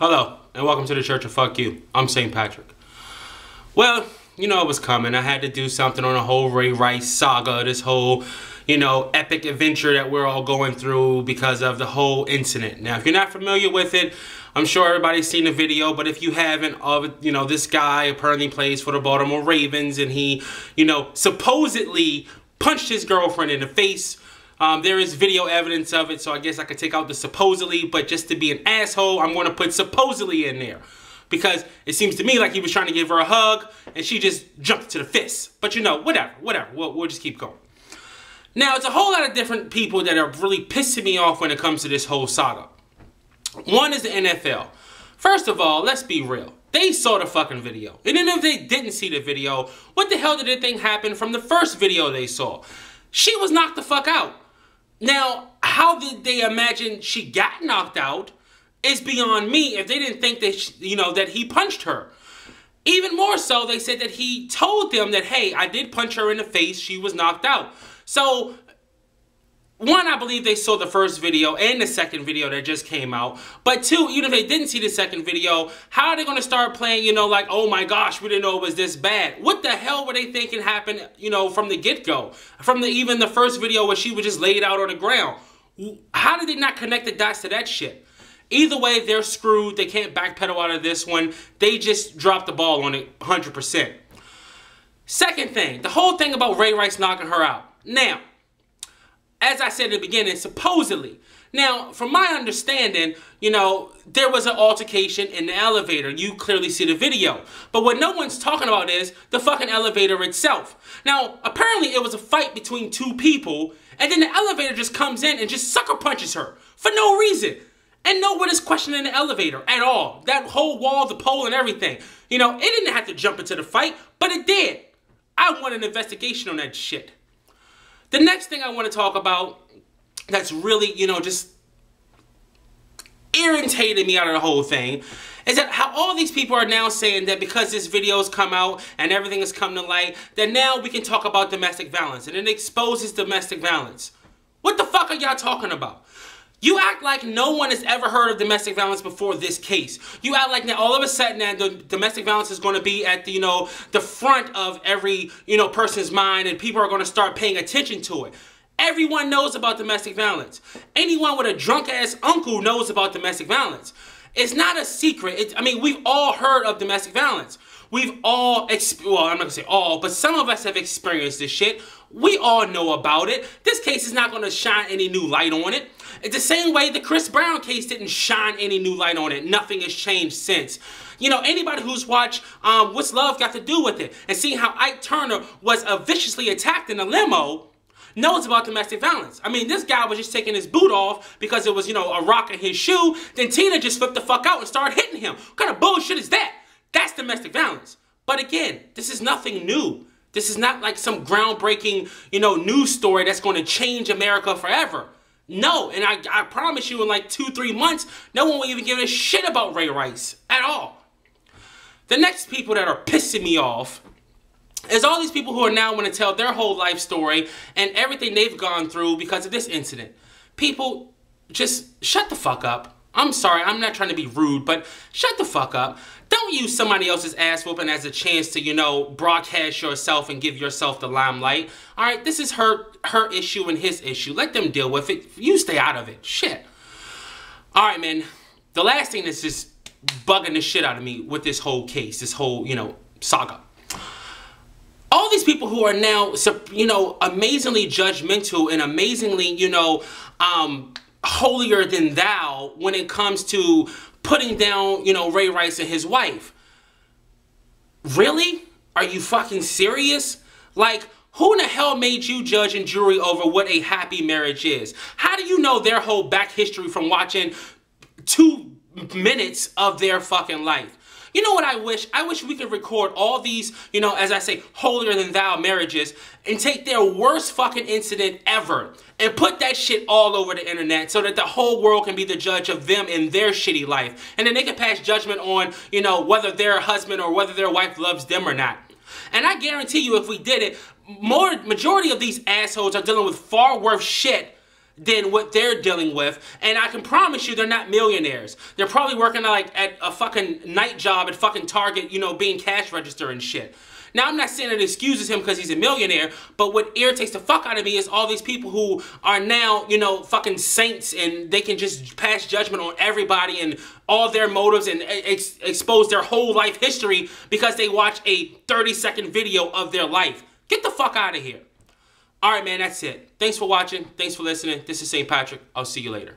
Hello, and welcome to the Church of Fuck You. I'm St. Patrick. Well, you know it was coming. I had to do something on the whole Ray Rice saga, this whole, epic adventure that we're all going through because of the whole incident. Now, if you're not familiar with it, I'm sure everybody's seen the video, but if you haven't, this guy apparently plays for the Baltimore Ravens, and he, supposedly punched his girlfriend in the face. There is video evidence of it, so I guess I could take out the supposedly, but just to be an asshole, I'm going to put supposedly in there. Because it seems to me like he was trying to give her a hug, and she just jumped to the fist. But whatever. We'll just keep going. Now, it's a whole lot of different people that are really pissing me off when it comes to this whole saga. One is the NFL. First of all, let's be real. They saw the fucking video. And then if they didn't see the video, what the hell did they think happened from the first video they saw? She was knocked the fuck out. Now, how did they imagine she got knocked out is beyond me if they didn't think that, that he punched her. Even more so, they said that he told them that, hey, I did punch her in the face, she was knocked out. So, one, I believe they saw the first video and the second video that just came out. But two, even if they didn't see the second video, how are they going to start playing, like, oh my gosh, we didn't know it was this bad? What the hell were they thinking happened, from the get-go? From even the first video where she was just laid out on the ground. How did they not connect the dots to that shit? Either way, they're screwed. They can't backpedal out of this one. They just dropped the ball on it 100%. Second thing, the whole thing about Ray Rice knocking her out. Now, as I said in the beginning, supposedly. Now, from my understanding, there was an altercation in the elevator. You clearly see the video. But what no one's talking about is the fucking elevator itself. Now, apparently it was a fight between two people, and then the elevator just comes in and just sucker punches her for no reason. And no one is questioning the elevator at all. That whole wall, the pole, and everything. It didn't have to jump into the fight, but it did. I want an investigation on that shit. The next thing I want to talk about that's really, just irritated me out of the whole thing is that how all these people are now saying that because this video has come out and everything has come to light, that now we can talk about domestic violence and it exposes domestic violence. What the fuck are y'all talking about? You act like no one has ever heard of domestic violence before this case. You act like now all of a sudden that the domestic violence is going to be at the, the front of every, person's mind, and people are going to start paying attention to it. Everyone knows about domestic violence. Anyone with a drunk-ass uncle knows about domestic violence. It's not a secret. We've all heard of domestic violence. We've all, well, I'm not going to say all, but some of us have experienced this shit. We all know about it. This case is not going to shine any new light on it. It's the same way the Chris Brown case didn't shine any new light on it. Nothing has changed since. Anybody who's watched What's Love Got to Do with It and seeing how Ike Turner was viciously attacked in a limo knows about domestic violence. This guy was just taking his boot off because it was, a rock in his shoe. Then Tina just flipped the fuck out and started hitting him. What kind of bullshit is that? That's domestic violence. But again, this is nothing new. This is not like some groundbreaking, news story that's going to change America forever. No, and I promise you in like 2-3 months, no one will even give a shit about Ray Rice at all. The next people that are pissing me off is all these people who are now going to tell their whole life story and everything they've gone through because of this incident. People, just shut the fuck up. I'm sorry, I'm not trying to be rude, but shut the fuck up. Don't use somebody else's ass whooping as a chance to, broadcast yourself and give yourself the limelight. Alright, this is her issue and his issue. Let them deal with it. You stay out of it. Shit. Alright, man. The last thing that's just bugging the shit out of me with this whole case, this whole, saga. All these people who are now, amazingly judgmental and amazingly, holier than thou when it comes to putting down, Ray Rice and his wife. Really? Are you fucking serious? Like, who in the hell made you judge and jury over what a happy marriage is? How do you know their whole back history from watching 2 minutes of their fucking life? You know what I wish? I wish we could record all these, as I say, holier than thou marriages and take their worst fucking incident ever and put that shit all over the internet so that the whole world can be the judge of them and their shitty life. And then they can pass judgment on, whether their husband or whether their wife loves them or not. And I guarantee you if we did it, majority of these assholes are dealing with far worse shit than what they're dealing with, and I can promise you they're not millionaires. They're probably working like at a fucking night job at fucking Target, you know, being cash register and shit. Now, I'm not saying it excuses him because he's a millionaire, but what irritates the fuck out of me is all these people who are now, you know, fucking saints, and they can just pass judgment on everybody and all their motives and expose their whole life history because they watch a 30-second video of their life. Get the fuck out of here. All right, man, that's it. Thanks for watching. Thanks for listening. This is St. Patrick. I'll see you later.